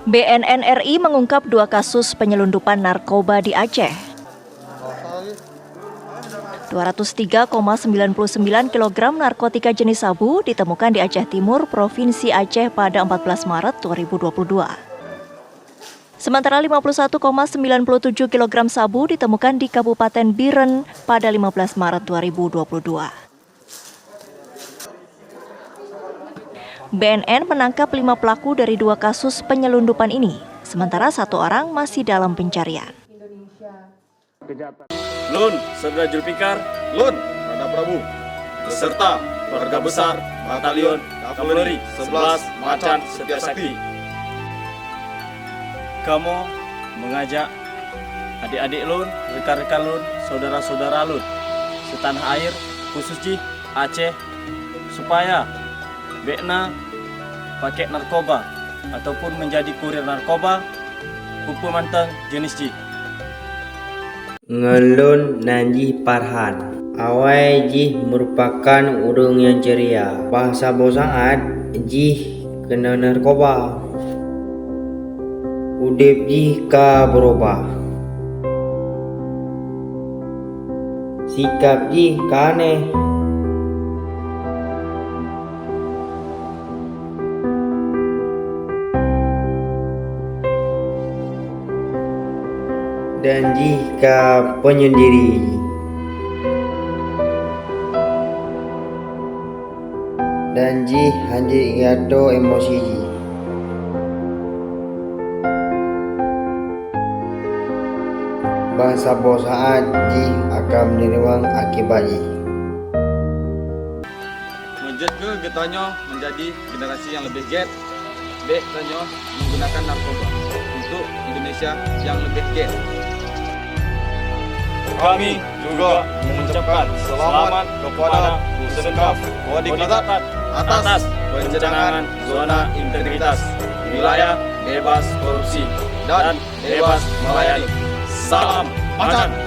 BNN RI mengungkap 2 kasus penyelundupan narkoba di Aceh. 203,99 kg narkotika jenis sabu ditemukan di Aceh Timur, Provinsi Aceh pada 14 Maret 2022. Sementara 51,97 kg sabu ditemukan di Kabupaten Biren pada 15 Maret 2022. BNN menangkap 5 pelaku dari 2 kasus penyelundupan ini, sementara 1 orang masih dalam pencarian. Lun, Serda Julfikar, Lun, Nada Prabu, beserta keluarga besar Batalion Kavaleri 11 Macan Setia Sakti. kamu mengajak adik-adik Lun, rekan-rekan Lun, saudara-saudara Lun, setanah air, khusus di Aceh, supaya bekna pakai narkoba ataupun menjadi kurir narkoba, hukuman teng jenis J. Ngelun Nanji Parhan. Awai jih merupakan urang yang ceria. Bahasa bosangat jih kena narkoba. Udip jih ka berubah. Sikap jih ka aneh. Dan jika penyendiri dan jih hanji gato emosi ji. Bahasa bosaat jih akan menerima akibat ji. Menjet ke getanyo menjadi generasi yang lebih get. B tanyo menggunakan narkoba untuk Indonesia yang lebih get. Kami juga mengucapkan selamat kepada Pusenkaf Wadikatat atas pencanangan zona integritas, wilayah bebas korupsi, dan bebas melayani. Salam Macan!